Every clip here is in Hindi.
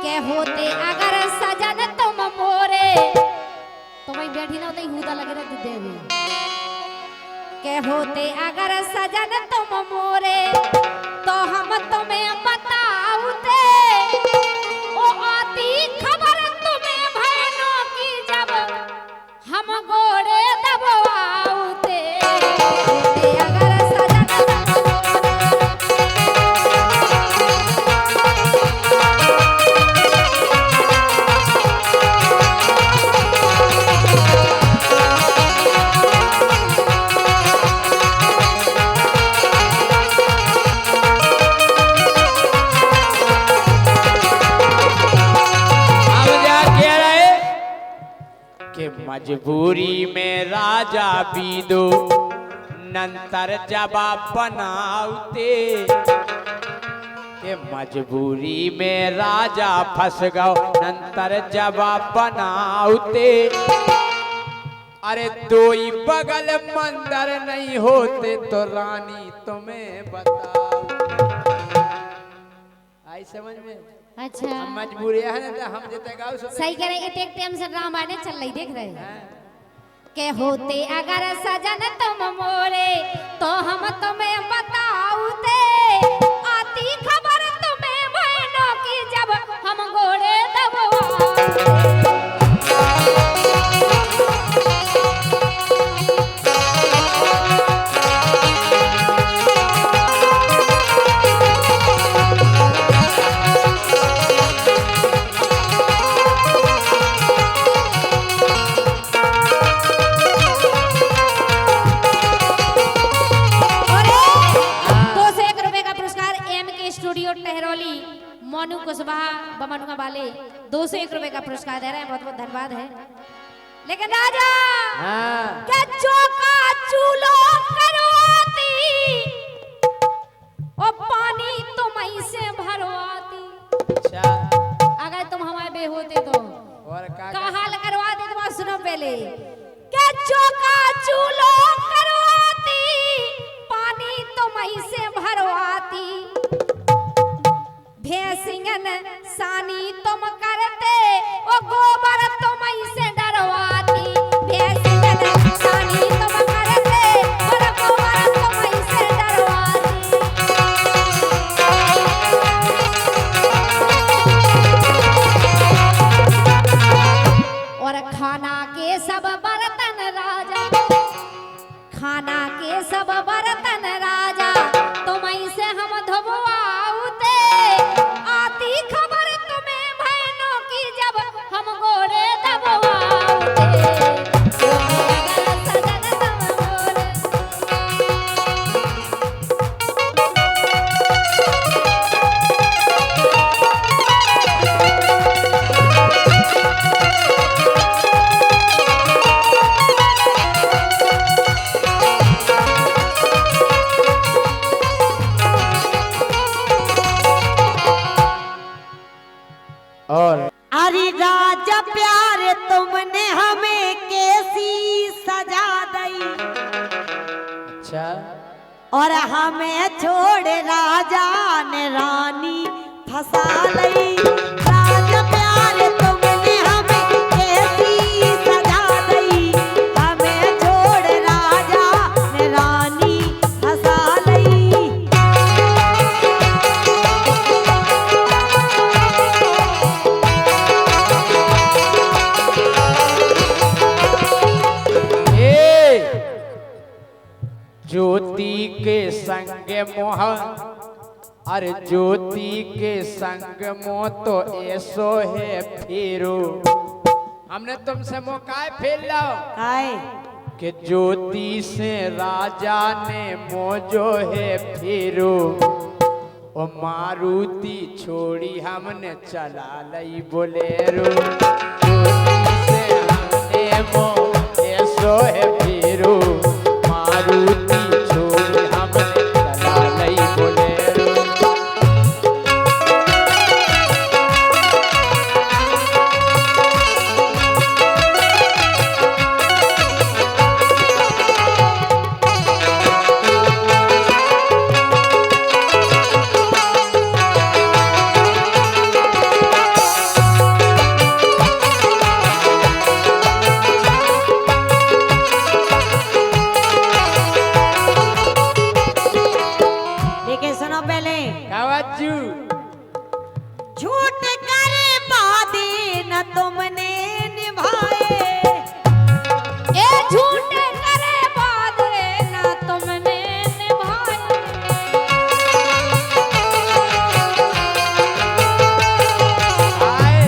के होते अगर सजन तुम मोरे तो वही बैठी ना होती हुदा लगे रहते देवी के होते अगर सजन तुम मोरे तो हम तुम्हें बताऊते ओ आती खबर तुम्हें बहनों की जब हम गोड़े दबाऊते होते अगर सजन मजबूरी में राजा बीदो नंतर जवाब बनाउते के मजबूरी में राजा फंस गओ नंतर जवाब बनाउते अरे दो ही बगल मंदिर नहीं होते तो रानी तुम्हें बताओ आई समझ में। अच्छा मजबूरी है ना तो हम जते गाँव सही कह रहे एक टाइम से ड्रामा ने चल रही देख रहे हैं के होते अगर सजन तुम मोरे तो हम तुम्हें बताऊते आती खबर तुम्हें बहनों की जब हम गोड़े दबाऊते मोनू कुशवाहा बमनुआ वाले 201 रुपए का पुरस्कार दे रहे हैं। बहुत बहुत धन्यवाद है। लेकिन राजा क्या चौका चूलो करवाती और पानी तुम से भरवाती। अच्छा अगर तुम हमारे बे होते तो और का हाल करवा दे तो सुनो पहले क्या चौका चूलो करवाती पानी तुम से भरवाती भेसिंगन सानी तुम करते ओ गोबर तुम से डरवाती भेसिंगन सानी तुम करते और गोबर तुम से डरवाती और खाना के सब बर्तन राजा खाना के सब बर्तन राजा तुम से हम धोवाऊते आती खबर तुम्हें बहनों की जब हम गोड़े दबाऊते सजन तुम मोरे और अरे राजा प्यार तुमने हमें कैसी सजा दी अच्छा और हमें छोड़ राजा ने रानी फंसा लई राजा प्यार तुमने हमें कैसी सजा दी हमें छोड़ राजा ने रानी फंसा लई ज्योति के संग मोह अरे ज्योति के संग मोह तो ऐसो है फेरो हमने तुमसे मौका फेर लो हाय कि ज्योति से राजा ने मोजो है फेरो ओ मारुति छोड़ी हमने चला लई बोलेरो ज्योति से हमने मोह ऐसो है फेरो मारुति छोड़ी हमने चला लई बोलेरो झूठ करे वादे न तुमने निभाए। ए झूठे करे वादे ना तुमने निभाए। आए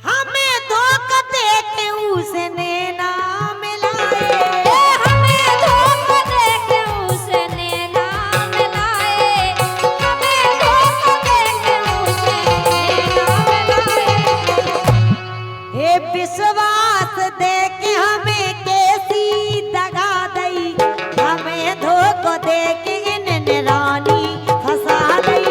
हमें धोखा देके उसने ना मिलाए। ए हमें धोखा देके उसने ना मिलाए। हमें धोखा देके उसने ना मिलाए। हे विश्वास देके हमें कैसी दगा दई। हमें धोखा देके इन्हें रानी फंसा दई।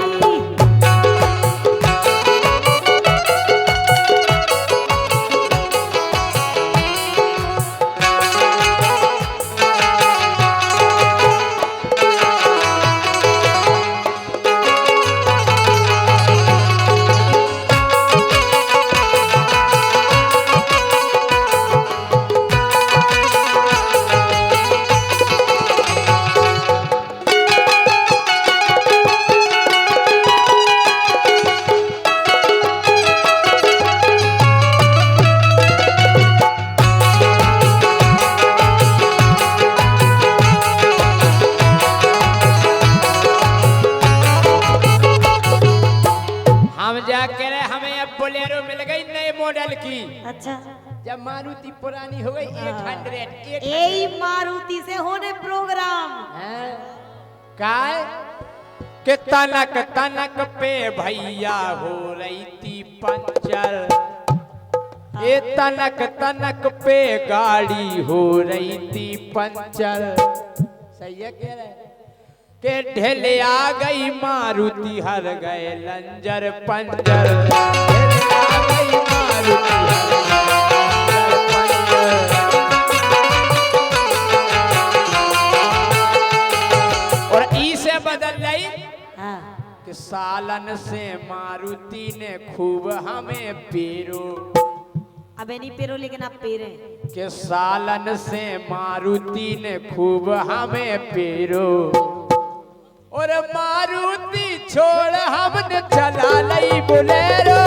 हम जाके रहे, हमें अब बोलेरो मिल गई नए मॉडल की। अच्छा, जब मारुति पुरानी हो गई 800 यही मारुति से होने प्रोग्राम। काय के तनक तनक पे भैया हो रही थी पंचर। ए तनक तनक पे गाड़ी हो रही थी पंचर। सही है कह रहे के ढेले आ गई मारुति हर गए लंजर पंजर। ढेले आ गई मारुति हर गए लंजर पंजर। और ई से बदल गई हाँ। कि सालन से मारुति ने खूब हमें पेरो। अबे नहीं पेरो लेकिन आप पेरे। के सालन से मारुति ने खूब हमें पेरो। और मारुति छोड़ हमने चला लई बोलेरो।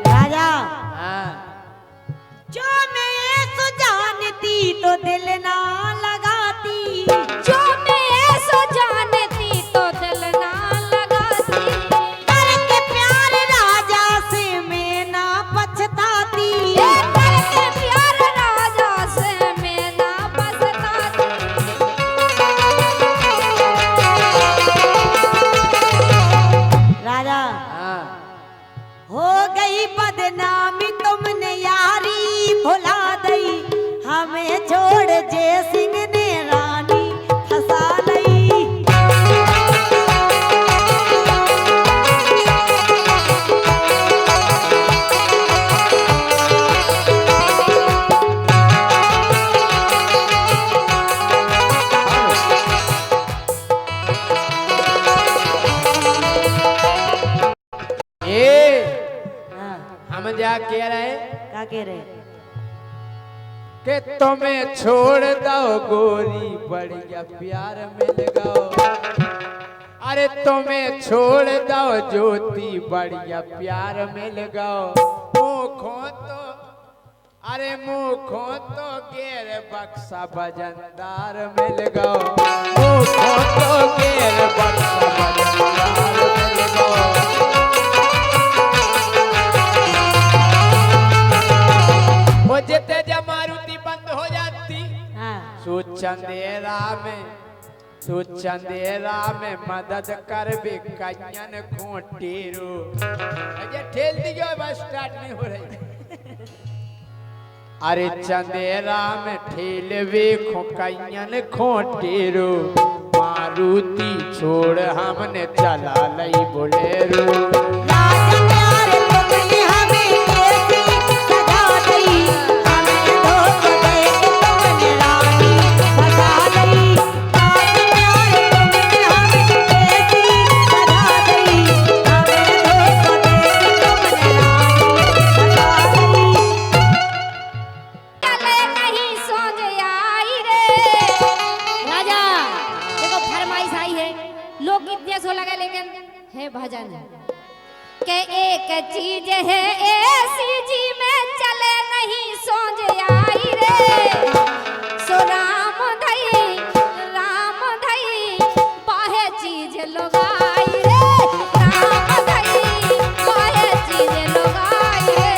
राजा, हाँ। जो मैं ये सो जानती तो दिल ना लगाती। जो मैं ऐसो जानती तो दिल ना लगाती। करके प्यार राजा से मैं ना पछताती। ए करके प्यार राजा से मैं ना पछताती। राजा, हाँ। हो गई बदनामी तुमने यारी भुला दई। हमें छोड़ जय सिंह ने रानी फंसा लई। ए हाँ, हम जा कह रहे क्या कह रहे? कि तुम्हें छोड़ दो गोरी बढ़िया प्यार मिल गो। अरे तुम्हें छोड़ दो ज्योति बढ़िया प्यार मिल गो। मुखों तो अरे मुखों तो गेर बक्सा बजनदार मिल गो। मुखों तो गेर बक्सा बजनदार मिल गो। वो जिते जब मारुति बंद हो जाती हाँ, सो चंदेरा में मदद कर भी कन्यन खोटेरो। अजय ठेल दी जो बस स्टार्ट नहीं हो रही। अरे चंदेरा में ठेल वे कन्यन खोटेरो। मारुति छोड़ हमने चला लई बोलेरो। ऐसा ही है, लोकगीत जैसा लगा लेकिन है भजन के एक चीज है ऐसी जी में चले नहीं सोच आई रे, सो राम धई बाहे चीज लोगाई रे, राम धई बाहे चीज लोगाई रे।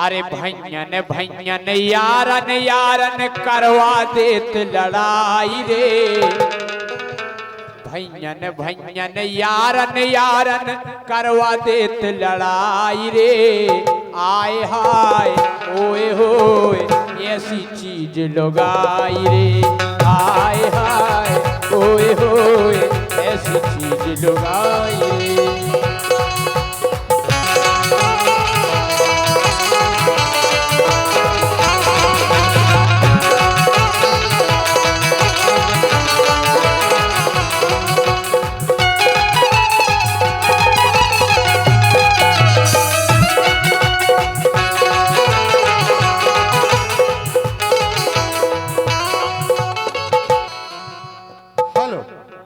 अरे भैयन भैयन यारन यारन करवा देत लड़ाई रे, भैयन भैयन यारन यारन करवा देत लड़ाई रे, आए हाय ओए होए ऐसी चीज लोगाई रे, आए हाय ओए होए ऐसी चीज लोगाई रे।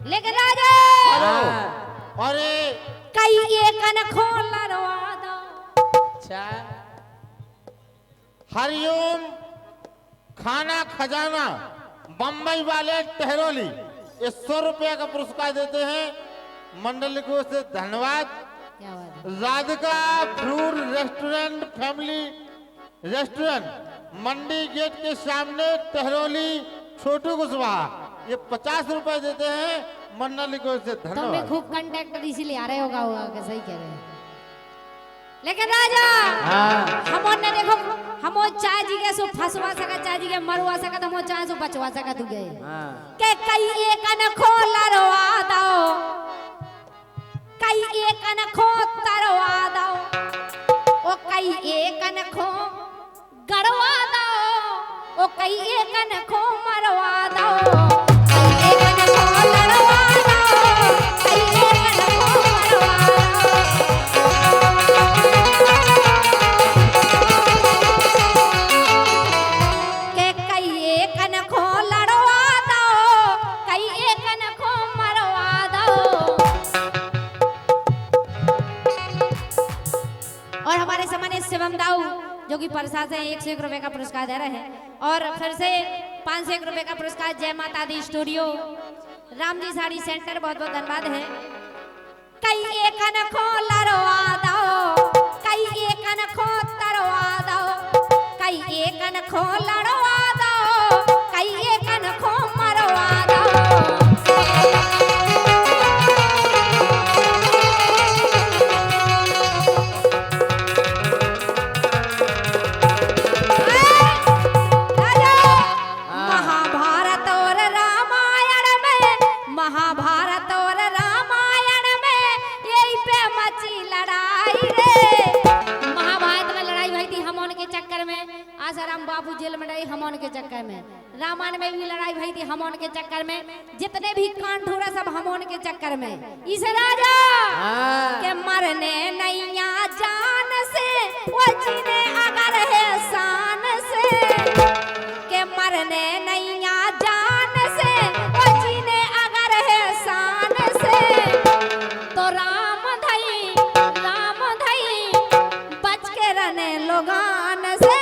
लेकिन राजा अरे कई एक कन खोल रवा दो। अच्छा हरिओम खाना खजाना बम्बई वाले टहरोली ये 100 रुपया का पुरस्कार देते हैं, मंडल को से धन्यवाद। क्या बात है? Radhika fruit restaurant family restaurant Mandi gate के सामने टहरोली छोटू कुशवाहा ये 50 रुपए देते हैं, मंडल को से तुम भी धन्यवाद। खूब कंडक्टर इसीलिए आ रहे होगा कि सही कह रहे हैं। लेकिन राजा हमने देखो हम चाय जी के सो फसवा सका, चाय जी के मरवा सका, हम चाय सो बचवा सका तू गए के कई एक न खोल रवा दो, कई एक न खो तरवा दो, ओ कई एक न खो गड़वा दो, ओ कई एक न खो मरवा दो, कई एक न खो लड़वा दो, कई एक न खो मरवा दो। के कई एक न खो लड़वा दो, कई एक न खो मरवा दो। और हमारे सामने शिवम दाऊ जो कि प्रसाद से 101 रुपए का पुरस्कार दे रहे हैं, और फिर से 501 रुपए का पुरस्कार जय माता दी स्टूडियो राम जी साड़ी सेंटर, बहुत बहुत धन्यवाद है। कई एक न खो लड़वा दो, कई एक न खो तरवा दो, कई एक न खो लड़वा दो, कई एक न खो मरवा दो। महाभारत और रामायण में, महाभारत और रामायण में यही पे मची लड़ाई रे। महाभारत में लड़ाई हुई थी हमोन के चक्कर में, आसाराम बाबू जेल में रहे हमोन के चक्कर में। रामायण में भी लड़ाई हुई थी हमोन के चक्कर में, जितने भी कांड हुआ सब हमोन के चक्कर में। इस राजा के मरने नैया जान से, वो जीने अगर है शान से, के मरने नैया जान से, वो जीने अगर है शान से, तो राम धई बच के रहने लोगान से,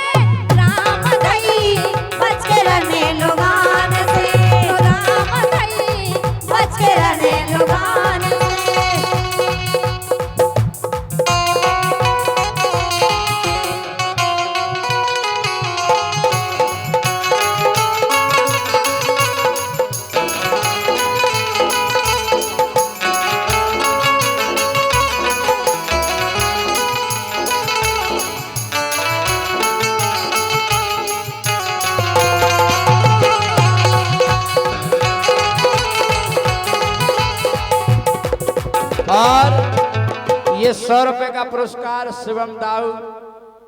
राम धई बच के रहने लोगान से, तो राम धई बच के रहने लोगान से। और ये 100 रुपए का पुरस्कार शिवम दाऊ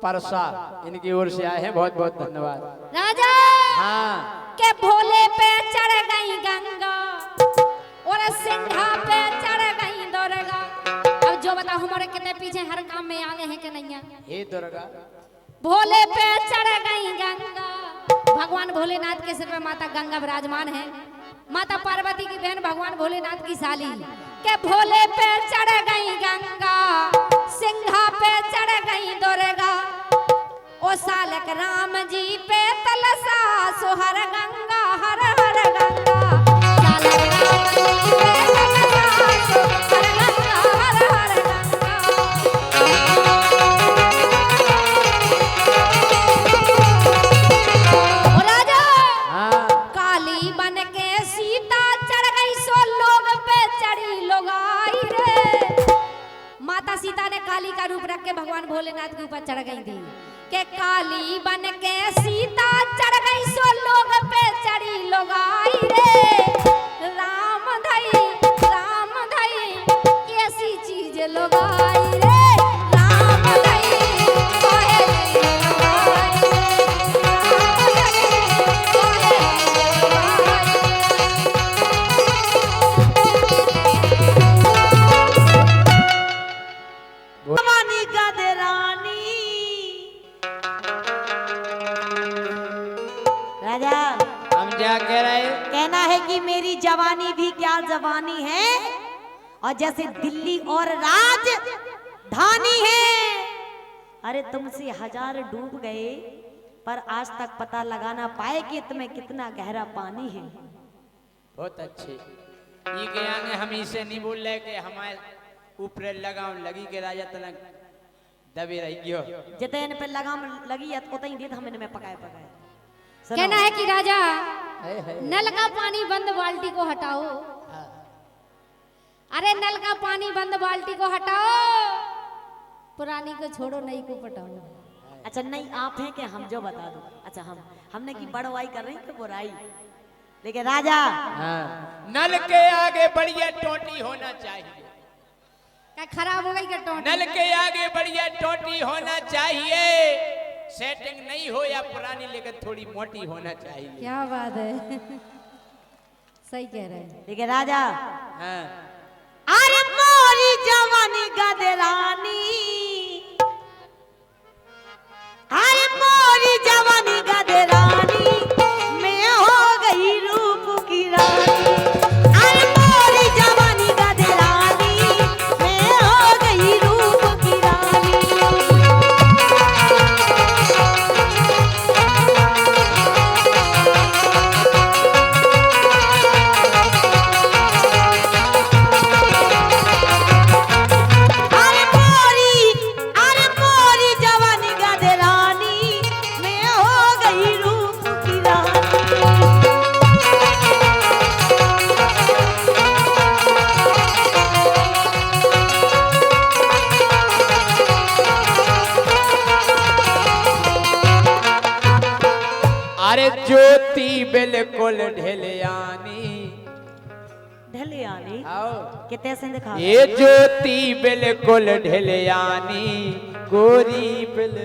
परसा इनकी ओर से आए हैं, बहुत बहुत धन्यवाद। राजा हाँ के भोले पे चढ़ गई गंगा और सिंघा पे चढ़ गई दुर्गा। अब जो बताओ हमारे कितने पीछे हर काम में आगे हैं कि नहीं है। हे दुर्गा भोले पे चढ़ गई गंगा, भगवान भोलेनाथ के सिर पे माता गंगा विराजमान है। माता पार्वती की बहन भगवान भोलेनाथ की साली के भोले पे चढ़ गई गंगा, सिंघा पे चढ़ गई दुर्गा, ओ सालक राम जी पे तलसा सोहर गंगा हर हर गंगा, सालक राम जी पे तलसा सोहर गंगा हर हर गंगा। ओ राजा हाँ काली बन के सीता चढ़ गई सो लोग पे चढ़ी लोग आई रे। माता सीता ने काली का रूप रख के भगवान भोलेनाथ के ऊपर चढ़ गई थी के काली बन के सीता चढ़ गई सो लोग पे चढ़ी लोग आई रे। राम धई ऐसी चीज लोग आई रे, राम धई ऐसी लोग आई रे, जवानी गदरानी। राजा हम क्या कह रहे हैं? कहना है कि मेरी जवानी भी क्या जवानी है, और जैसे दिल्ली और राजधानी है। अरे तुमसे हजार डूब गए पर आज तक पता लगाना पाए कि तुम्हें कितना गहरा पानी है। बहुत अच्छे। ये के आगे हम इसे नहीं बोल रहे कि हमारे ऊपर लगाम लगी के राजा तलक दबे रही गयो। जितने इन पे लगाम लगी है उतना ही देत हम इनमें पकाए पकाए। सुनो। कहना है कि राजा है, है। नल का पानी बंद बाल्टी को हटाओ, अरे नल का पानी बंद बाल्टी को हटाओ, पुरानी को छोड़ो नई को पटाओ। अच्छा नहीं आप हैं कि हम जो बता दो। अच्छा हमने की बड़वाई कर रही कि बुराई, लेकिन राजा हाँ। नल के आगे बढ़िया टोटी होना चाहिए, क्या खराब हो गई क्या टोटी? नल के आगे बढ़िया टोटी होना चाहिए, सेटिंग नहीं हो या पुरानी लेकर थोड़ी मोटी होना चाहिए। क्या बात है सही कह रहे हैं। लेकिन राजा हाँ। अरे मोरी जवानी गदरानी, अरे मोरी जवानी गदरानी, मैं हो गई रूप की रानी। अरे मोरी जवानी गदरानी, मैं हो गई रूप की रानी। अरे मोरी जवानी गदरानी, मैं हो गई रूप की रानी। अरे ज्योति बिल्कुल ढिलियानी, ढलियानी आओ कितने से दिखा। ये ज्योति बिल्कुल ढिलियानी, गोरी बिल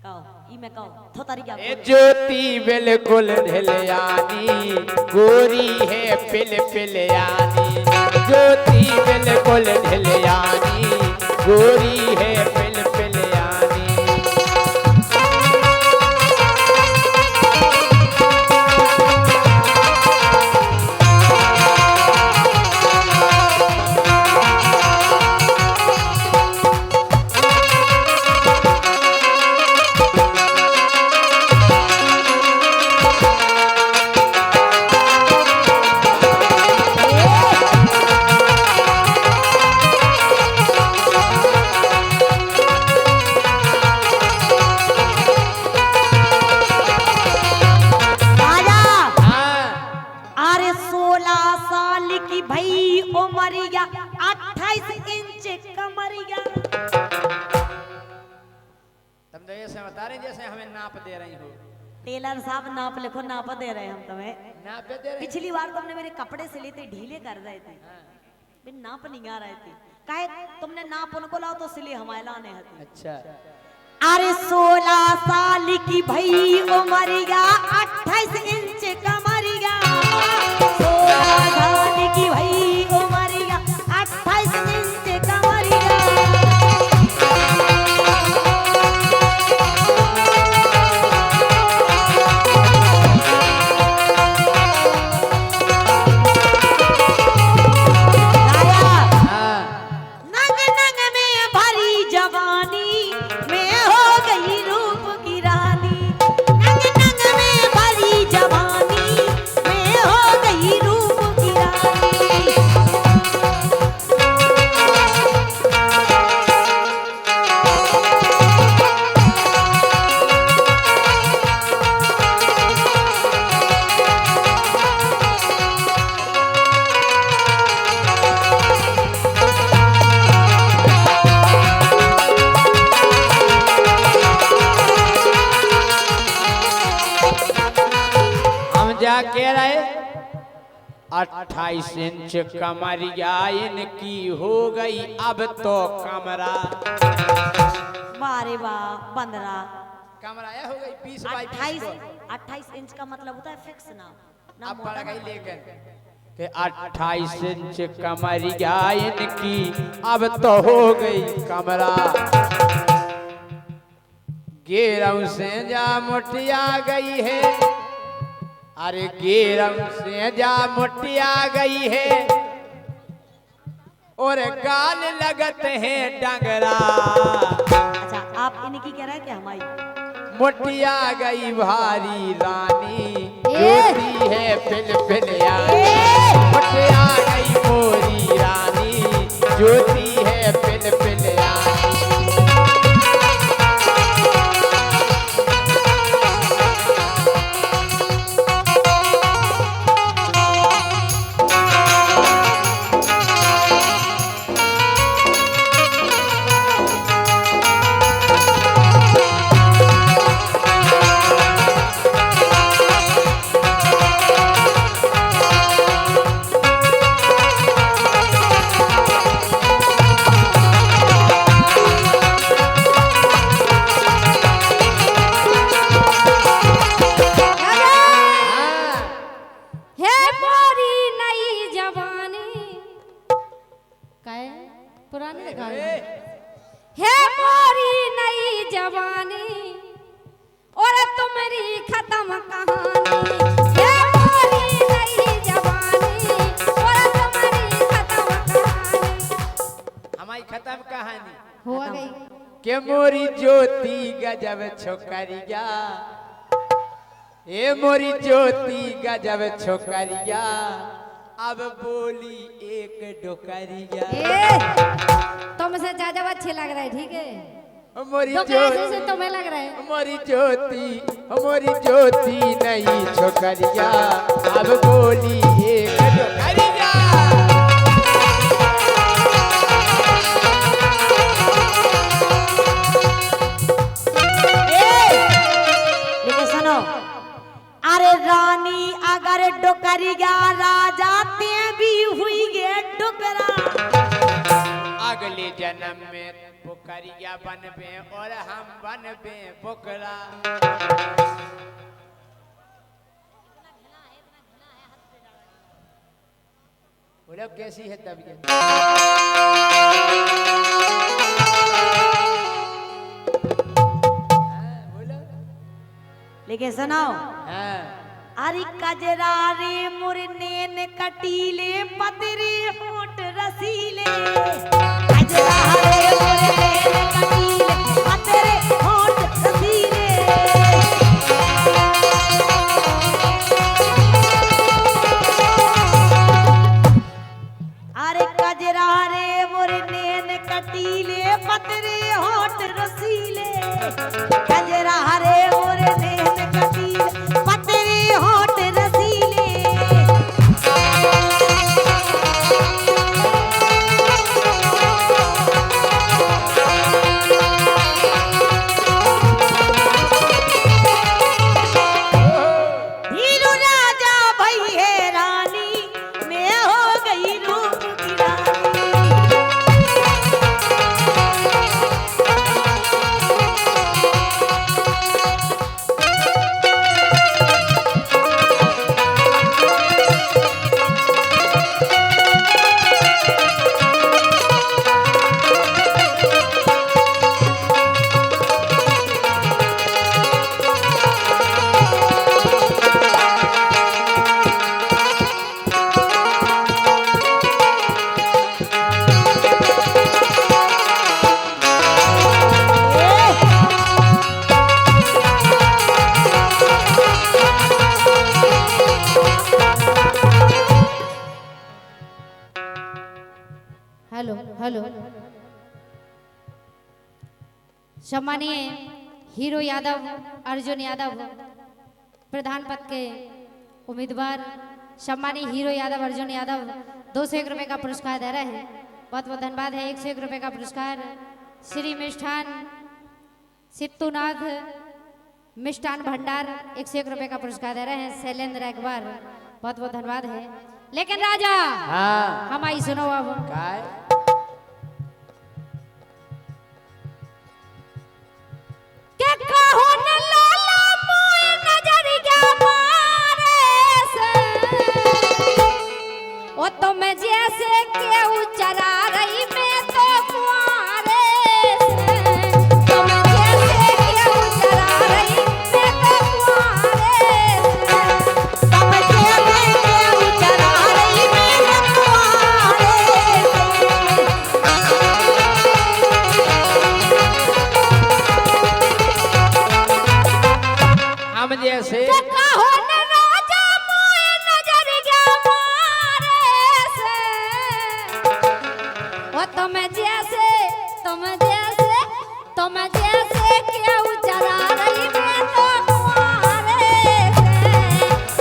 कहो ई मैं कहो थोतारी क्या ये ज्योति बिल्कुल ढिलियानी, गोरी है पिल पिलयानी, ज्योति बिल्कुल ढिलियानी, गोरी है पिल पिलयानी। राजा हाँ। अरे 16 साल की भई उमरिया, 28 इंच कमरिया। तुम तो ऐसे बता रहे जैसे हमें नाप दे रही हो। टेलर साहब नाप लिखो, नाप दे रहे हैं हम तुम्हें। नाप दे रहे पिछली बार तुमने मेरे कपड़े सिले थे, ढीले कर रहे थे, बिन नाप नहीं आ रहे थे। काहे तुमने नाप उनको लाओ तो सिले हमारे लाने हैं। अच्छा। अरे 16 साल की भई उमरिया, 28 इंच कमरिया। 16 साल की भई उमरिया, 28 क्या कह रहे? 28 इंच कमरिया इनकी हो गई अब तो कमरा। वारे वाह, 15 कमराया हो गई 20 बाई 20 को। 28 इंच का मतलब होता है फिक्स ना अब बढ़ गई लेकिन कि 28 इंच कमरिया इनकी अब तो हो गई कमरा। गेरम से जा मुठिया गई है, अरे गेरम से जा मुठिया गई है और गाल लगत है डंगरा। अच्छा, आप इनकी कह रहे हैं कि हमारी? मुठिया गई भारी रानी जोती है फिलफिलिया। मुठिया गई मोरी रानी जोती है फिलफिलिया। हे मोरी नई जवानी, काय पुरानी दिखा रही है। हे मोरी नई जवानी और तुम्हारी खत्म कहानी। हे मोरी नई जवानी और तुम्हारी खत्म कहानी। हमारी खत्म कहानी हो गई के मोरी ज्योति गजब छोकरिया। ए मोरी ज्योति गजब छोकरिया अब बोली एक डोकरिया। तुमसे ज्यादा अच्छे लग रहे, ठीक है? मोरी तो ज्योति कैसे से तुम्हें लग रहा है? मोरी ज्योति नहीं छोकरिया अब बोली एक डोकरिया। लेकिन सुनो, अरे रानी अगर डुकरिया राजा ते भी हुई गे डुकरा। अगले जन्म में बुकरिया बनबे और हम बनबे बुकरा। बोलो कैसी है तबीयत? बोलो। लेकिन सुनो, हाँ। अरे कजरा रे मुरनेन कटीले पतरे होठ रसीले। कजरा रे मुरनेन कटीले पतरे होठ रसीले। अरे कजरा रे मुरनेन कटीले पतरे होठ रसीले। कजरा रे मुरनेन कटीले पतरे होठ रसीले। धीरू राजा भई है रानी, मैं हो गई रूप की रानी। हेलो हेलो, सम्मानीय हीरो यादव अर्जुन यादव प्रधान पद के उम्मीदवार सम्मानीय हीरो यादव अर्जुन यादव 201 रुपए का पुरस्कार दे रहे हैं। बहुत बहुत धन्यवाद है। 101 रुपए का पुरस्कार श्री मिष्ठान सित्तूनाथ मिष्ठान भंडार 101 रुपए का पुरस्कार दे रहे हैं शैलेंद्र, एक बार बहुत बहुत धन्यवाद है। लेकिन राजा हाँ हम आई सुनो अब काय के कहो न लाला मोए नजरिया मारे से ओ तुम जैसे केहू चरा रही मैं तो कुआरे से तुम जैसे केहू चरा रही मैं तो कुआरे से तुम जैसे केहू चरा रही मैं तो कुआरे हम जैसे से कहो न राजा मोए नजरिया मारे से ओ तुम जैसे केहू चरा रही मैं तो कुआरे से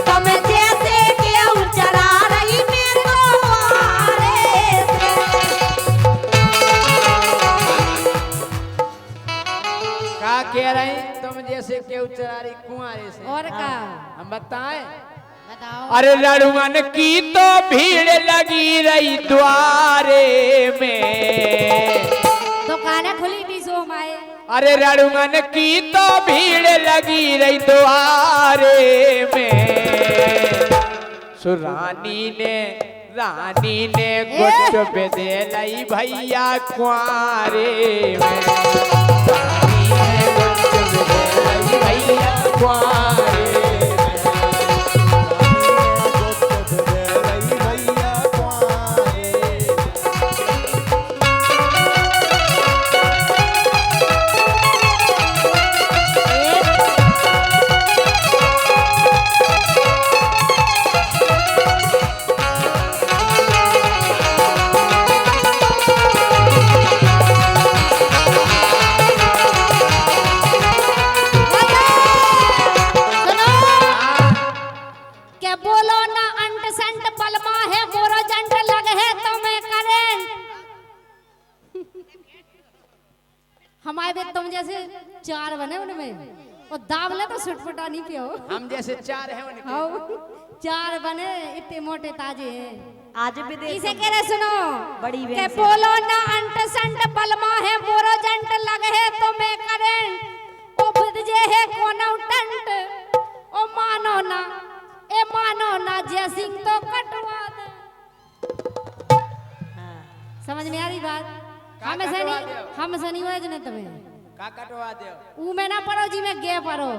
तुम जैसे केहू चरा रही मैं तो कुआरे से का कह रही तुम जैसे केहू चरारी कुंवारे से और का हम बताएं बताओ अरे लड़ुअन की तो भीड़ लगी रही द्वारे में दुकानें खुली थी सो माए अरे लड़ुअन की तो भीड़ लगी रही द्वारे में सुरानी ने रानी ने गुट दे लई भैया कुआरे में रानी ने गुट दे लई भैया कुआरे सुनो के बोलो ना अंट संट बलमा है मोरो जंट लग है तो मैं करें हमारे भी तुम जैसे चार बने उनमें और दाब ले तो सुटपुटा नहीं पियो हम जैसे चार हैं उनके हाँ चार बने इतने मोटे ताजे हैं आज भी देख इसे कह रहे सुनो बड़ी के बहन से। बोलो ना अंट संट बलमा है मोरो जंट लग है तो मैं करें ओ फिर जे है कोनो टंट ओ मानो ना जय सिंह तो कटवा दे समझ में आ रही बात का हम से नहीं हुआ जने तुम्हें का कटवा दे ऊ में ना पढ़ो जी में गे पढ़ो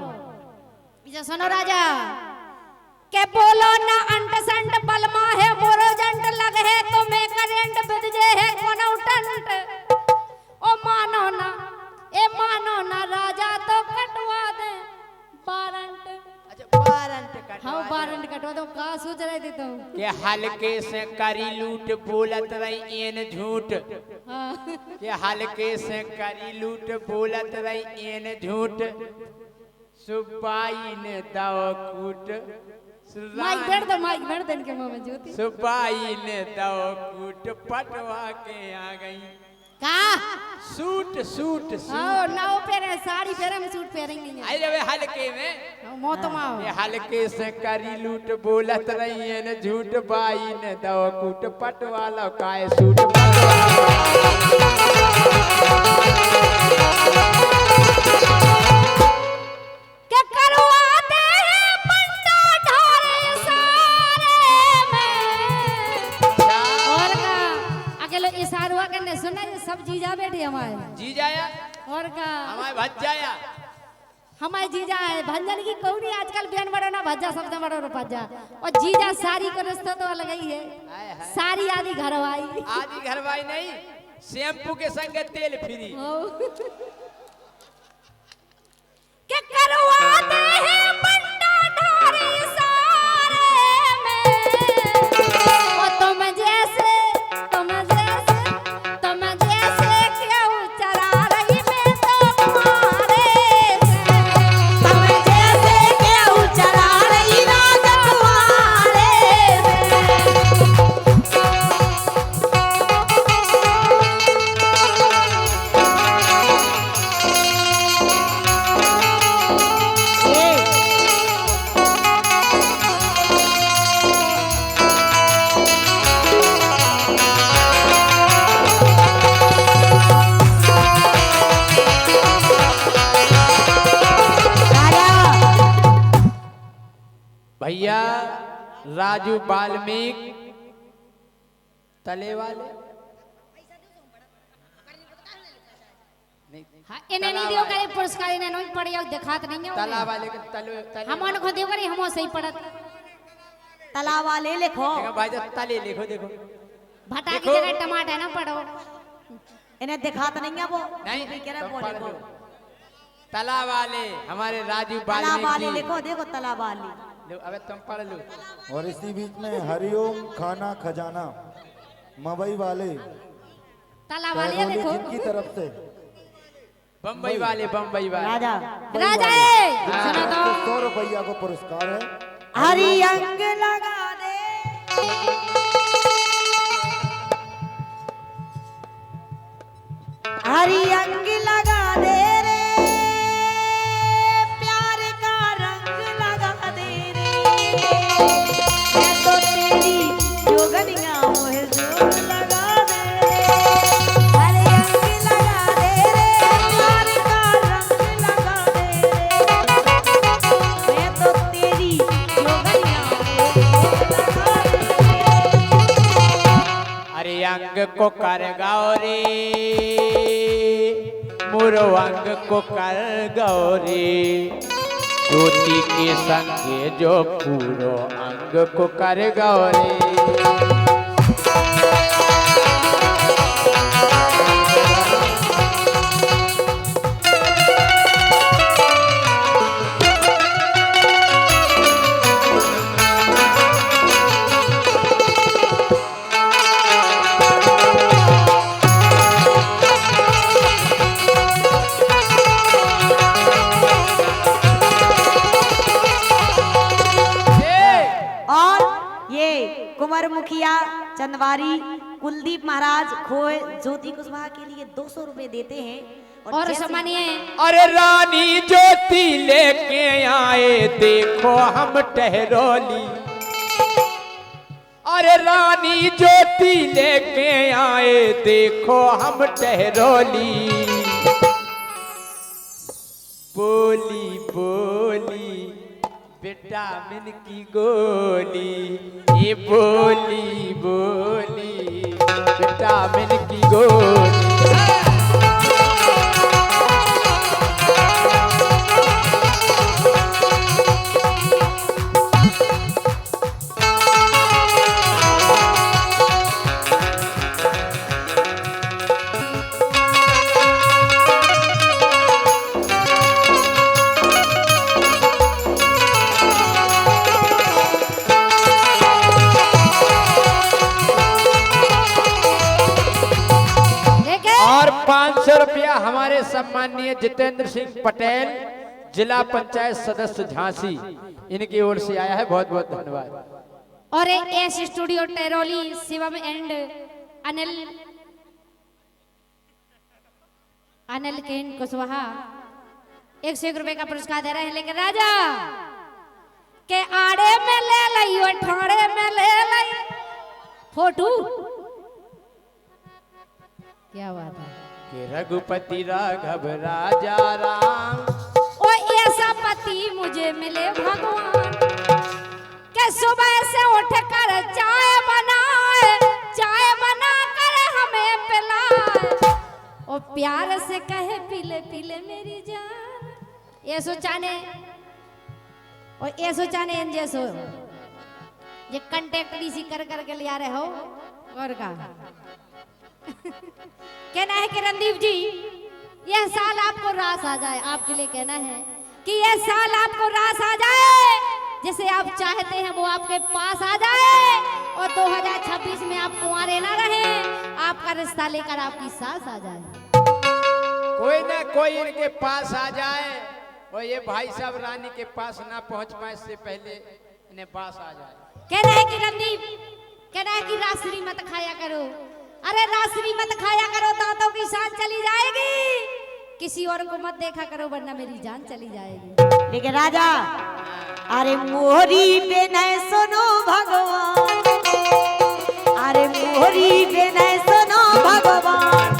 इसे सुनो राजा के बोलो ना अंट संट बलमा है मोरो जंट लग है तो मैं करेंट बिद जे है कोनो टंट ओ मानो ना राजा तो कटवा दे बारंट अच्छा वारंट हाँ कटवा बारंट कटवा दो का सोच रहे थे तुम के हल्के से करी लूट बोलत रही एन झूठ हाँ के हल्के से करी लूट बोलत रही एन झूठ सुबाई ने दाव कूट माइक बैठ दे इनके मुंह में ज्योति सुबाई ने दाव कूट पटवा के आ गई का सूट सूट सूट हाँ नाव पहने साड़ी पहने में सूट पहनेंगे नहीं अरे वे हल्के में मोतमाओ ये हल्के से करी लूट बोलत रही है न झूठ बाई ने दव कूट पटवाला काय सूट के करवाते हैं पंडा ढारे सारे में और का अकेले इशारा करने सुना ये सब जीजा बैठे हमारे जी जाया और का हमारे भज जाया हमारे जीजा है भंजन की कौड़ी आजकल बेन बड़ा ना भज्जा सबसे बड़ा रो भज्जा और जीजा सारी का रिश्ता तो अलग ही है हाय हाय सारी आदि घरवाई आदि घरवाई नहीं शैम्पू के संग तेल फ्री के करवाते हैं पंडा ढारे सारे में ओ तुम जैसे क्यों चरा रही मैं तो तुम्हारे से तुम जैसे क्यों चरा रही मैं तो तुम्हारे से राजू वाल्मीकि तले वाले नहीं, हाँ, इन्हें नहीं दियो करे पुरस्कार इन्हें नहीं पड़े दिखात नहीं है तला वाले के तले हमन को दियो करे हमो सही पड़त तालाब वाले लिखो देखो भाई जब तले लिखो देखो भटा की देखो। जगह टमाटर ना पड़ो इन्हें दिखात नहीं है वो नहीं भी कह रहा तुम वो पढ़ लिखो लो। तला वाले हमारे राजू तालाब वाले वाल्मीकि लिखो देखो तालाब वाले लो, अबे तुम पढ़ लो। और इसी बीच में हरिओम खाना खजाना मवई वाले ताला वाले टहरोली देखो जिनकी तरफ से बम्बई वाले बम्बई वाले राजा राजा सुनो तो 100 रुपया को पुरस्कार है। हरी अंग लगा दे हरी अंग लगा दे रे प्यार का रंग लगा दे रे मैं तो तेरी जोगनिया मोहे जोग लगा दे रे हरी अंग लगा दे रे प्यार का रंग लगा दे रे मैं तो तेरी जोगनिया मोहे जोग लगा दे रे अरे अंग को कर गौरी मुरो अंग को कर गौरी ज्योति के संगे जो पूरो अंग को कर गौरी और ये कुंवर मुखिया चंदवारी कुलदीप महाराज खोए ज्योति कुशवाहा के लिए 200 रुपए देते हैं और जैसे- सम्मानीय अरे रानी ज्योति लेके आए देखो हम टहरोली अरे रानी ज्योति लेके आए देखो हम टहरोली बोली बोली विटामिन की गोली ये बोली बोली विटामिन की गोली देखे और 500 रुपया हमारे सम्माननीय जितेंद्र सिंह पटेल जिला पंचायत सदस्य झांसी इनकी ओर से आया है बहुत बहुत धन्यवाद और S studio Teroli Shivam and Anil Anil केन कुशवाहा 101 रुपए का पुरस्कार दे रहे हैं लेकिन राजा के आड़े में ले लई और ठाड़े में ले लई फोटो क्या बात है कि रघुपति राघव राजा राम ओ ऐसा पति मुझे मिले भगवान के सुबह से उठ कर चाय बना कर हमें पिलाए ओ प्यार से कहे पीले पीले मेरी जान ये सोचाने और ये सोचाने इन जैसो ये कांटेक्ट डीसी कर के लिया रहे हो और का कहना है कि रणदीप जी यह साल आपको रास आ जाए आपके लिए कहना है कि यह साल आपको रास आ जाए जिसे आप चाहते हैं वो आपके पास आ जाए और 2026 में आप कुंवारे ना रहे आपका रिश्ता लेकर आपकी सास आ जाए कोई ना कोई इनके पास आ जाए और ये भाई साहब रानी के पास ना पहुंच पाए इससे पहले इन्हें पास आ जाए कहना है कि रणदीप कहना है कि रासरी मत खाया करो अरे रासरी मत खाया करो दांतों की शान चली जाएगी किसी और को मत देखा करो वरना मेरी जान चली जाएगी लेकिन राजा अरे मोहरी पे नहीं सुनो भगवान अरे मोहरी पे नहीं सुनो भगवान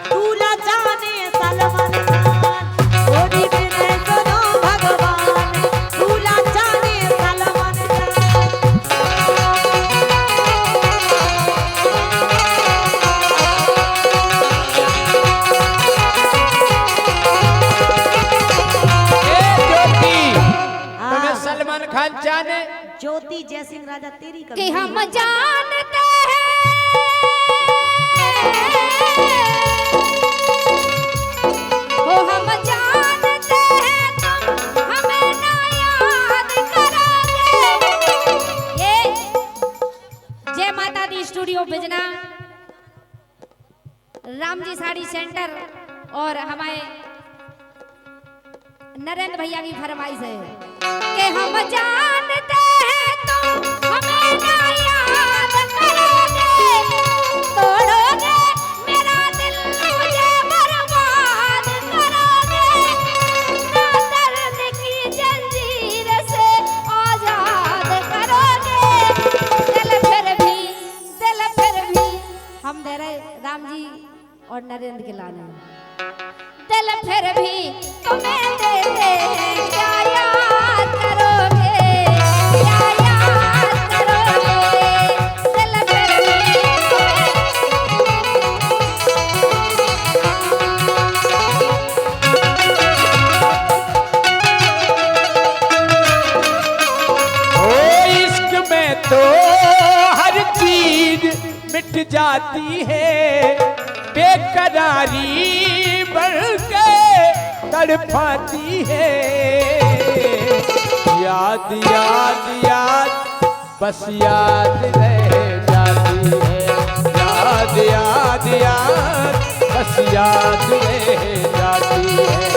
दूल्हा जाने सलमान खान मोहरी पे नहीं सुनो भगवान दूल्हा जाने सलमान खान जाने ज्योति जयसिंह राजा तेरी कि कभी हम जानते हैं वो हम जानते हैं तुम हमें ना याद करोगे। ये जय माता दी स्टूडियो बिजना, राम जी साड़ी सेंटर और हमारे नरेंद्र भैया की फरमाइश है कि हम जानते हैं तुम हमें ना याद करोगे, तोड़ोगे मेरा दिल मुझे बर्बाद करोगे, ना दर्द की जंजीर से आजाद करोगे। दिल फिर भी हम दे रहे राम जी और नरेंद्र के लाने, दिल फिर भी तुम्हें देते हैं, क्या याद करोगे, क्या याद करोगे। दिल फिर भी ओ इश्क में तो हर चीज मिट जाती है, बेकरारी बढ़ के तड़पाती है। याद याद याद बस याद रह जाती है, याद याद याद बस याद रह जाती है।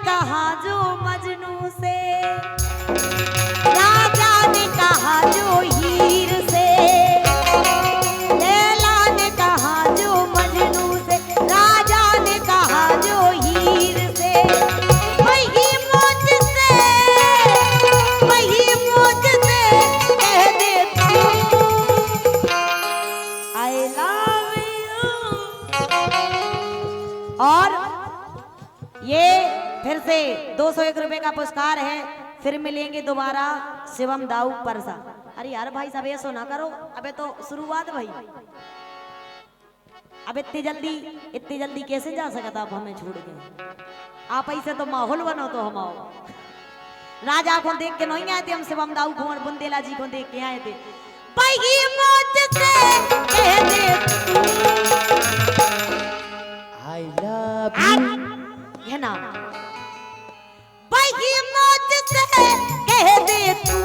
कहा जो मजनू से, राजा ने कहा जो हीर से, लैला ने कहा जो मजनू से, राजा ने कहा जो हीर से, वही मुझसे कह दे तू आई लव यू। और ये फिर से 201 रुपए का पुरस्कार है। फिर मिलेंगे दोबारा शिवम दाऊ परसा। अरे यार भाई सब ऐसा ना करो, अबे तो शुरुआत भाई, अब इतनी जल्दी कैसे जा सकता आप हमें छोड़ के। आप ऐसे तो माहौल बनो तो हम आओ। राजा को देख के नहीं आए थे हम, शिवम दाऊ को और बुंदेला जी को देख के आए थे। भाई मुझसे कह दे I love you। है ना, भाई मुझसे कह दे तू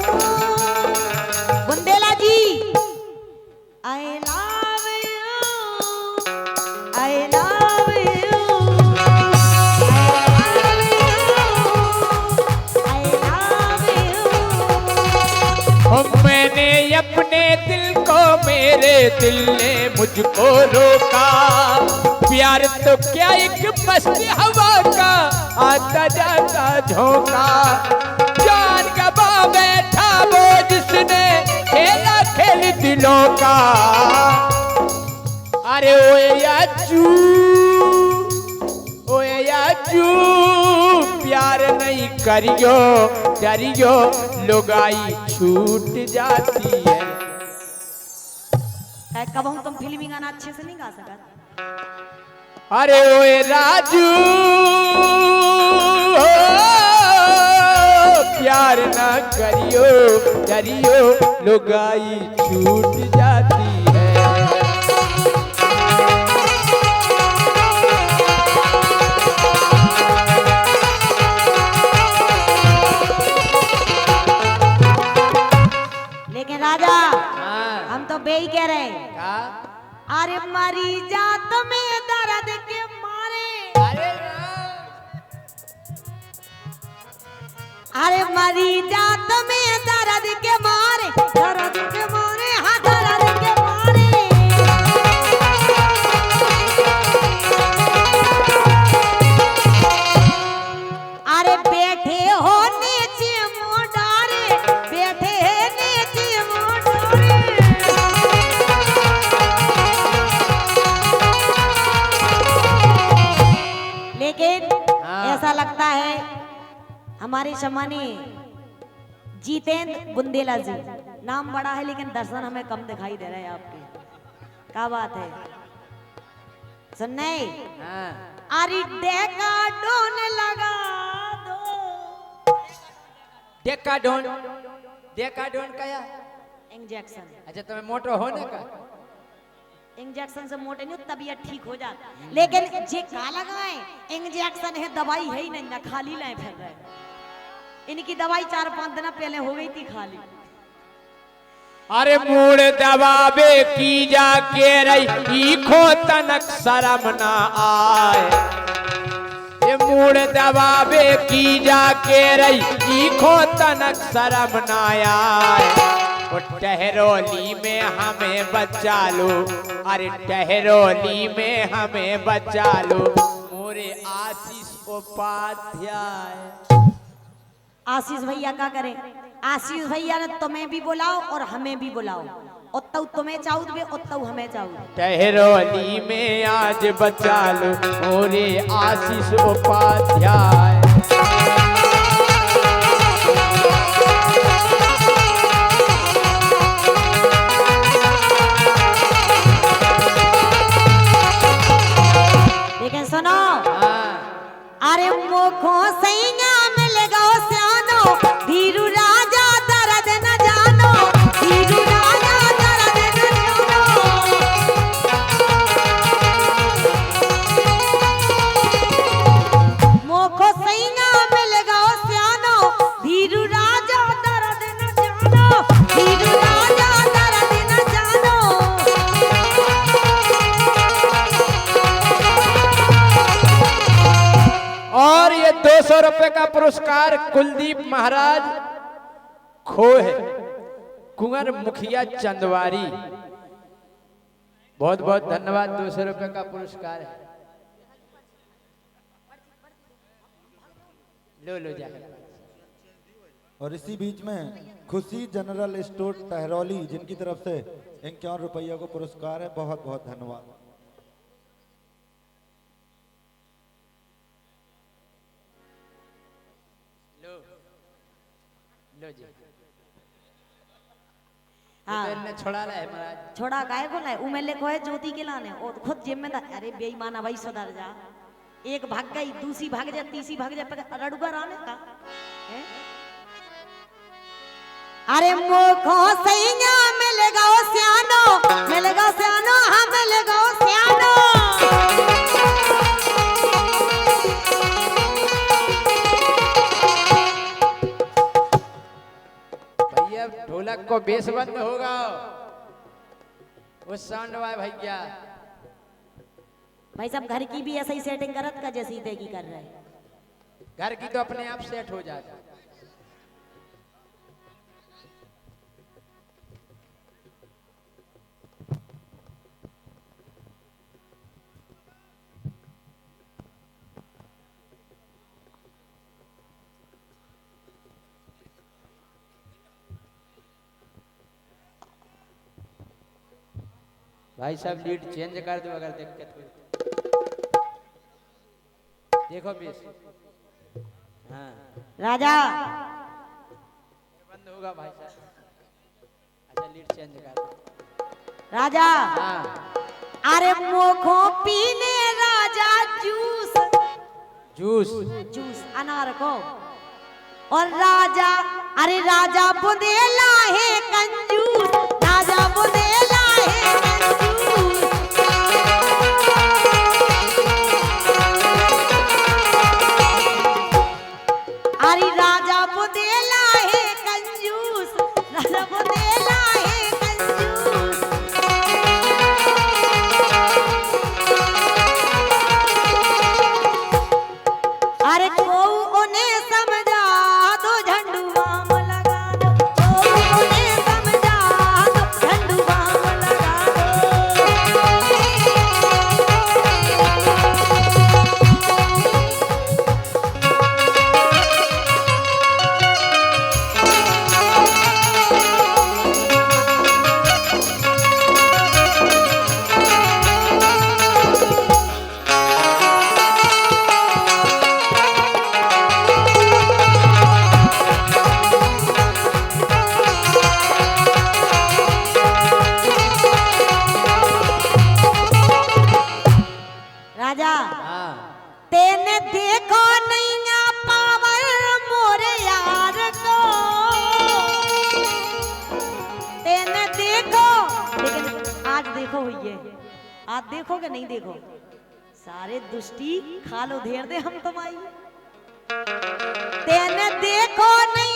Bundela ji I love you, I love you, I love you. मैंने अपने दिल को, मेरे दिल ने मुझको रोका, प्यार तो क्या एक मस्ती हवा का आता जाता झोंका, जान गवा बैठा वो जिसने खेला खेल दिलों का। अरे ओए याचू प्यार नहीं करियो डरियो, लुगाई छूट जाती है। कब हम तुम फिल्मी गाना अच्छे से नहीं गा सकते। अरे ओए राजू प्यार ना करियो डरियो, लुगाई छूट जाती है। लेकिन राजा हम तो बे ही कह रहे हैं, अरे मरी जात में दर्द के मारे, अरे मरी जात में दर्द के मारे, दर्द के मारे, हाँ दर्द के मारे। हमारे सम्मानीय जितेंद्र बुंदेला जी, नाम बड़ा है लेकिन दर्शन हमें कम दिखाई दे रहे हैं आपके। क्या बात है, सुनने हाँ। अरे डेका डोन लगा दो। डेकाडोन कया? इंजेक्शन, अच्छा तुम्हें मोटो होने का? इंजेक्शन से मोटे नहीं तबीयत ठीक हो जाता, लेकिन जे का लगाए इंजेक्शन है, दवाई है ही नहीं ना, खाली लाए फिर रहे। इनकी दवाई 4-5 दिन पहले हो गई थी खाली। अरे मूड दबावे की जाके रही खो तनक शर्म ना आए। ये मूड दबावे की जाके रही खो तनक शर्म ना आए। वो टहरोली में हमें बचा लो, अरे टहरोली में हमें बचा लो, मोरे आशीष उपाध्याय। आशीष भैया क्या करें, आशीष भैया ने तुम्हें भी बुलाओ और हमें भी बुलाओ, उतौ तुम्हें चाहूँ उतौ हमें चाहूँ। टहरोली में आज बचा लो मोरे आशीष उपाध्याय। लेकिन सुनो, अरे मुखो सैया मिल गो सियानो, धीरू राजा दर्द न जानो, धीरू राजा दर्द न जानो। मुखो सैया मिल गो सियानो, धीरू राजा दर्द न जानो, धीरू राजा दर्द न जानो। और ये 200 रुपए का पुरस्कार कुलदीप महाराज खो है, कुंवर मुखिया चंदवारी, बहुत बहुत धन्यवाद। 200 रुपए का पुरस्कार है, लो जाकर। और इसी बीच में खुशी जनरल स्टोर टहरौली जिनकी तरफ से 51 रुपया को पुरस्कार है, बहुत बहुत धन्यवाद। लो जी। हाँ। तो इनने छोड़ा रहा है महाराज। छोड़ा काय को लाए, उमे लिखो है ज्योति के लाने और खुद जिम्मेदार। अरे बेईमाना भाई सुधर जा, एक भाग गई, दूसरी भाग जा, तीसरी भाग जा, रड़ुआ राने का है? अरे मुखो सैया मिल गो सियानो, मिल गो सियानो, हाँ मिल गो सियानो। भैया ढोलक को बेस बंद होगा, उस साउंड वाले भैया। भाई साहब घर की भी ऐसा ही सेटिंग करत का जैसी तेगी कर रहे हैं। घर की तो अपने आप सेट हो जाती। भाई साहब लीड चेंज कर दो अगर दिक्कत हो। देखो बेस, हाँ राजा बंद होगा भाई साहब। अच्छा लीड चेंज कर दो। राजा, हाँ अरे मुखो पीने राजा जूस, जूस जूस अनार को, और राजा, अरे राजा बुंदेला है कंजूस, राजा बुंदेला है कंजूस। अरे राजा बुंदेला है कंजूस, राजा बुंदेला है कंजूस। अरे को उन्हें समझा दो, झंडू बाम लगा दो, को उन्हें देखो हुई आज देखोगे नहीं देखो सारे दुष्टी खा लो धेर दे हम तुम्हारी तेने देखो नहीं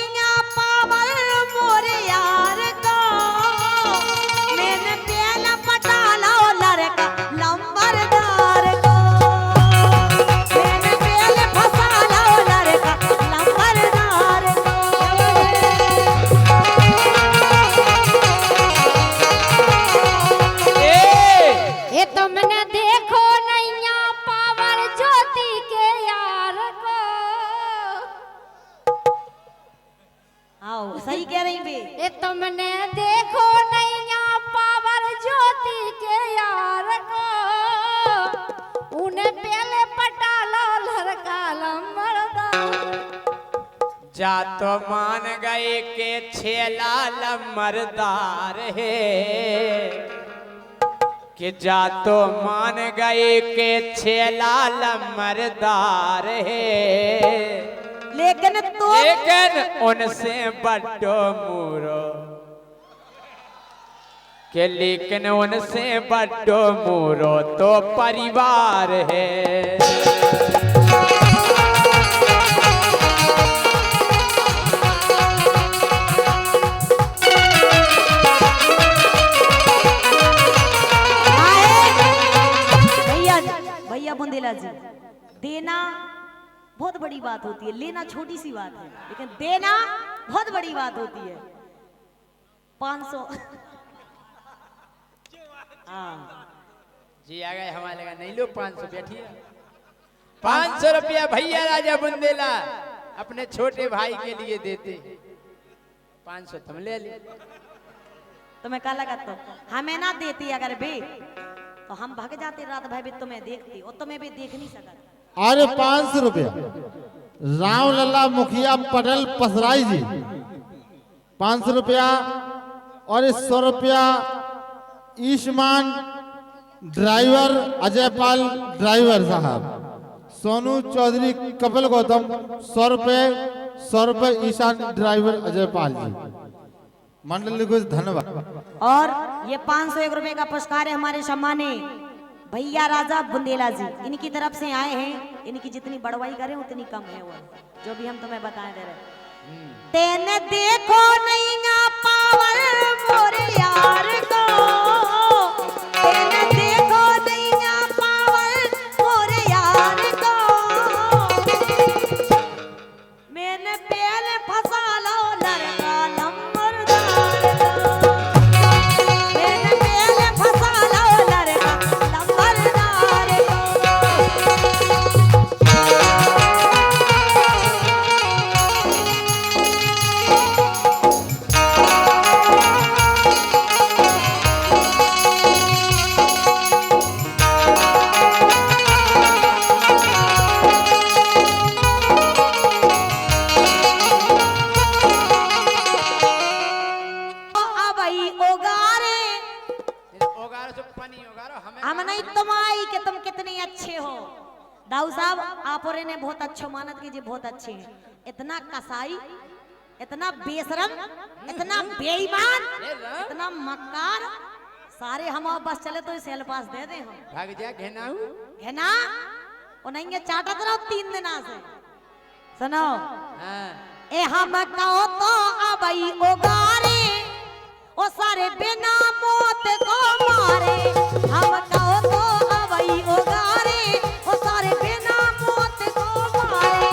पावर मोरे यार को मैंने पहला पटा लो लड़का लंबरदार को मैंने पहले फंसा लो लड़का लंबरदार ये तुमने देखो नैया पावर ज्योति के यार को। आओ सही कह रही बे ये तुमने देखो नैया पावर ज्योति के यार को उन्हें पहले पटा लो लड़का लंबरदार। जा तो मान गए के छेला लमरदार है कि जा तो मान गए के छेला लमरदार है लेकिन उनसे बड्डो मूरो के लेकिन उनसे बड्डो मूरो तो परिवार है। भैया बुंदेला जी देना बहुत बड़ी बात होती है लेना छोटी सी बात है लेकिन देना बहुत बड़ी बात होती है 500 हाँ जी आ गए हमारे लगा नहीं लो 500 बैठिए 500 रुपया भैया राजा बुंदेला अपने छोटे भाई के लिए देते 500 तुम ले ली तो मैं काला करता हमें ना देती अगर बे तो हम भाग जाते रात भर भी तुम्हें देखती और तुम्हें भी देख नहीं सका। अरे 500 रुपया राम लल्ला मुखिया पटेल पसराई जी 500 रुपया और 100 रुपया ईशमान ड्राइवर अजय पाल ड्राइवर साहब सोनू चौधरी कपिल गौतम 100 रुपये ईशान ड्राइवर अजय पाल जी मंडल को धन्यवाद। और ये 501 रुपए का पुरस्कार है हमारे सम्मानी भैया राजा बुंदेला जी इनकी तरफ से आए हैं इनकी जितनी बड़वाई करें उतनी कम है वो जो भी हम तुम्हें बताए दे रहे तेने देखो नहीं पावर मोरे यार को तेने देखो नहीं पावर मोरे यार को मैंने पहले फंसा लो लड़का लंबरदार को मैंने पहले फंसा लो लड़का लंबरदार हम नहीं तुम आई कि तुम कितने अच्छे हो दाऊ साहब आप और ने बहुत अच्छे मानत कीजिए बहुत अच्छे हैं इतना कसाई इतना बेशरम इतना बेईमान इतना मक्कार सारे हम और बस चले तो इसे पास दे दे हम भाग जा घेनाऊ है ना वो नहीं है चाटत रहो 3 दिन से सुनो ए हम कहो तो अबई ओगारे ओ सारे बिना मौत को मारे हम कहो तो अबई ओगारे ओ सारे बिना मौत को मारे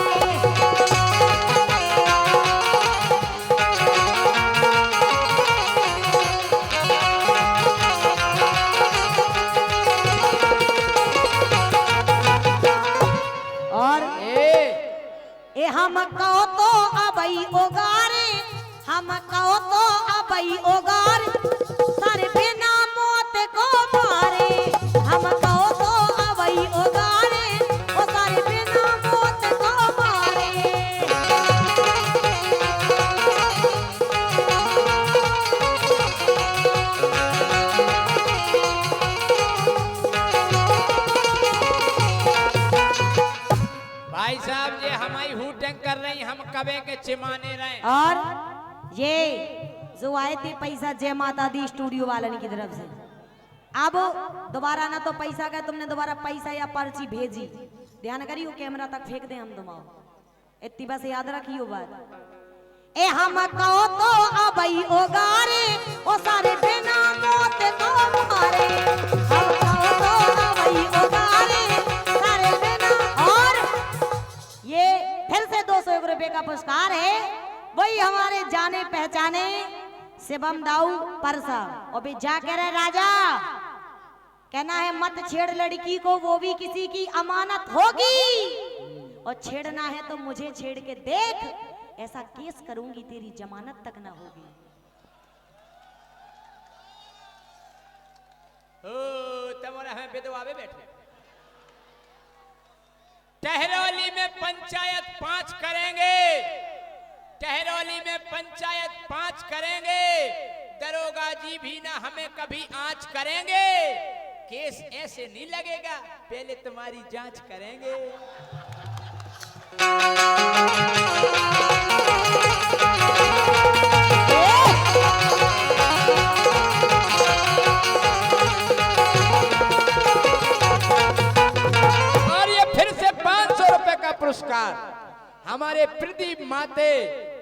और ए हम कहो तो अबई ओगारे हम कहो तो अबई ओगार सारे बिना मौत को मारे हम कहो तो अबई ओगारे ओ सारे बिना मौत को मारे भाई साहब ये हमारी हुटंग कर रही हम कबे के चिमाने रहे और ये जो आए थे पैसा जय माता दी स्टूडियो वाले की तरफ से अब दोबारा ना तो पैसा का तुमने दोबारा पैसा या पर्ची भेजी, ध्यान करियो कैमरा तक फेंक दे हम तुम्हारा, इतनी बस याद रखियो बात। ए हम कहो तो अबई ओ गारे ओ सारे बिना मौत को मारे, हम कहो तो अबई ओ गारे सारे बिना। और ये फिर से 200 रुपए का पुरस्कार है, वही हमारे जाने पहचाने शिवम दाऊ परसा। और भी जा कह रहे राजा, कहना है मत छेड़ लड़की को, वो भी किसी की अमानत होगी, और छेड़ना है तो मुझे छेड़ के देख, ऐसा केस करूंगी तेरी जमानत तक ना होगी। तुम्हारा हमें विधवावे बैठे। टहरौली में पंचायत 5 करेंगे, टहरौली में पंचायत 5 करेंगे, दरोगा जी भी ना हमें कभी आंच करेंगे, केस ऐसे नहीं लगेगा, पहले तुम्हारी जांच करेंगे। और ये फिर से 500 रुपए का पुरस्कार हमारे प्रदीप माते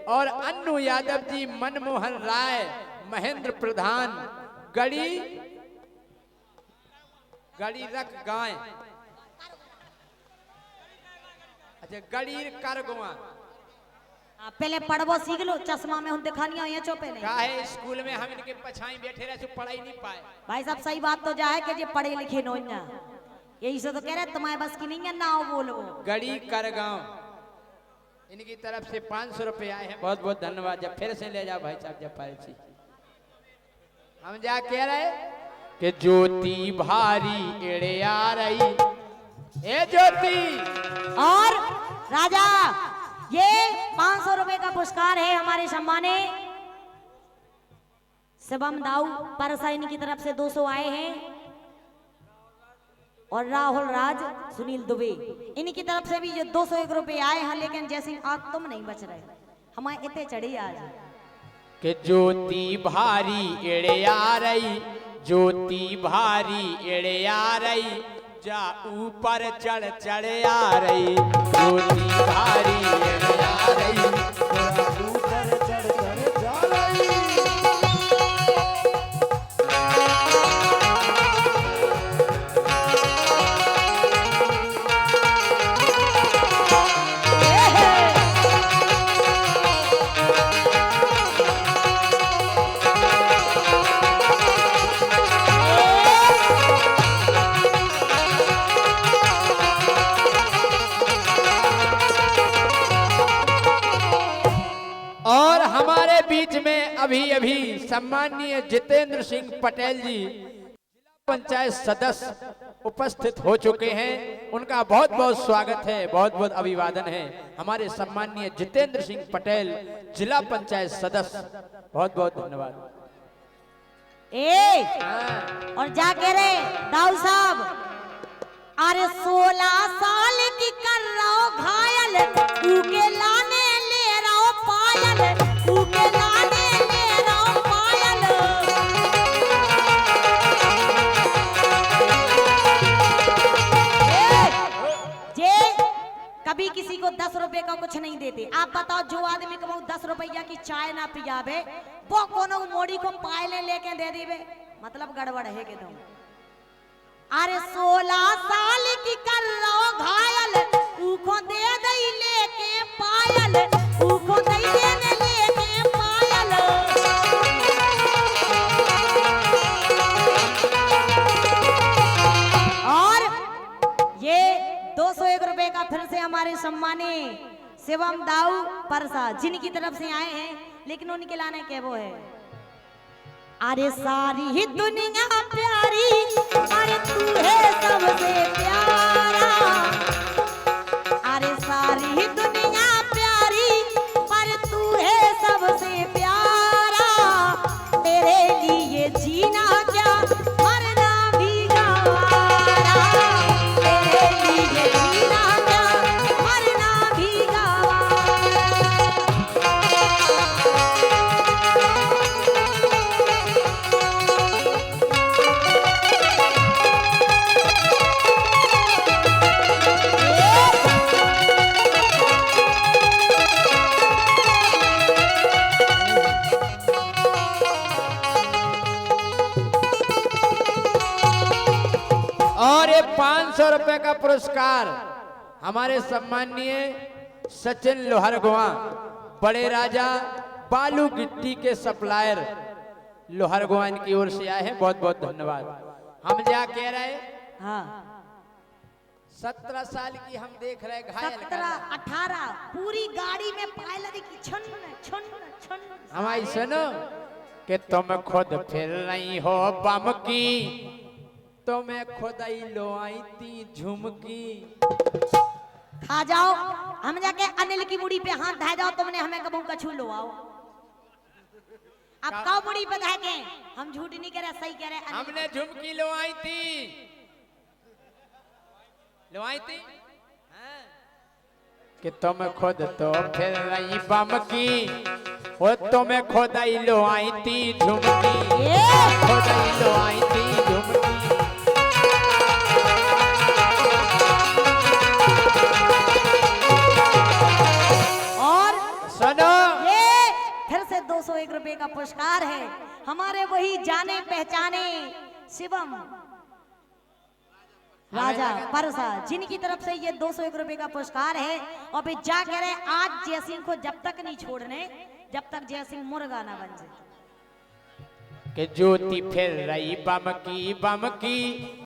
और अन्नू यादव जी, मनमोहन राय, महेंद्र प्रधान, गड़ी रख गाय, अच्छा गड़ीर कर गुआ। पहले पढ़वो सीख लो, चश्मा में हम दिखानिया ये चौपे नहीं। काहे स्कूल में हम इनके पछाई बैठे रहे, पढ़ाई नहीं पाए। भाई साहब सही बात तो जा है कि ये पढ़े लिखे नो ना, यही से तो कह रहे तुम्हारे बस की नहीं है ना बोलो। गड़ी कर गाँव इनकी तरफ से 500 रुपए आए हैं, बहुत बहुत धन्यवाद। जब फिर से ले जाओ भाई साहब, जब पर्ची हम जा कह रहे कि ज्योति भारी एड़े आ रही, ए ज्योति। और राजा ये 500 रुपए का पुरस्कार है हमारे सम्माने शिवम दाऊ परसाइन की तरफ से 200 आए हैं, और राहुल राज, सुनील दुबे इनकी तरफ से भी जो 201 रुपए आए हैं। लेकिन जैसे आप तुम नहीं बच रहे, हमारे इतने चढ़ी आज कि ज्योति भारी एड़े आ रही, ज्योति भारी एड़े आ रही, जा ऊपर चढ़ चढ़ आ रही, ज्योति भारी एड़े आ रही, ऊपर चढ़ चढ़ जा रही। और हमारे बीच में अभी अभी सम्माननीय जितेंद्र सिंह पटेल जी जिला पंचायत सदस्य उपस्थित हो चुके हैं, उनका बहुत बहुत स्वागत है, बहुत बहुत अभिवादन है। हमारे सम्माननीय जितेंद्र सिंह पटेल जिला पंचायत सदस्य, बहुत बहुत धन्यवाद। और जा कह रहे दाऊ साहब, अरे 16 साल की कर रहा हो घायल, ऊके लाने ले रहा हो पायल, ऊके लाने ले रहा हो पायल। जे कभी किसी को 10 रुपए का कुछ नहीं देते। आप बताओ, जो आदमी को 10 रुपया की चाय ना पियाबे, वो कोनो मोड़ी को पायले लेके दे देवे, मतलब गड़बड़ है के तुम। अरे 16 साल की कर रहो घायल, ऊखो दे दई लेके पायल, ऊखो दई देने लेके पायल। और ये 201 रुपए का फिर से हमारे सम्मानी शिवम दाऊ परसा जिनकी तरफ से आए हैं, लेकिन उनके लाने के वो है, अरे सारी ही दुनिया प्यारी, अरे तू है सबसे प्यारा, अरे सारी ही दुनिया प्यारी, पर तू है सबसे प्यारा, तेरे लिए जीना क्या मरना भी गवारा, तेरे लिए जीना क्या मरना भी गवारा। और ये 500 रुपए का पुरस्कार हमारे सम्माननीय सचिन लोहरगुआ बड़े राजा बालू गिट्टी के सप्लायर लोहरगुआ की ओर से आए हैं। बहुत बहुत धन्यवाद। हम क्या कह रहे, हाँ 17 साल की हम देख रहे घायल 17-18 पूरी गाड़ी में पायलट की छन छन छन। हमारी सुनो कि तुम खुद फिर रही हो बम की, तुम्हें खुद ही लो आई थी झुमकी। खा जाओ, हम जाके अनिल की मुड़ी पे हाथ धा जाओ, तुमने हमें कबू कछू लो आओ। अब कब मुड़ी पे धा के, हम झूठ नहीं कह रहे, सही कह रहे। हमने झुमकी लो आई थी, लो आई थी कि तुम खुद तो फिर रही बम की, वो तुम्हें खुद ही लो आई थी झुमकी, खुद ही लो आई थी झुमकी। और सुनो, ये फिर से 201 रुपए का पुरस्कार है हमारे वही जाने पहचाने शिवम राजा परसा, जिनकी तरफ से ये 201 रुपए का पुरस्कार है। और फिर जा कह रहे आज जयसिंह को जब तक नहीं छोड़ने जब तक जयसिंह मुर्गा ना बन जाए। कि ज्योति फिर रही बम की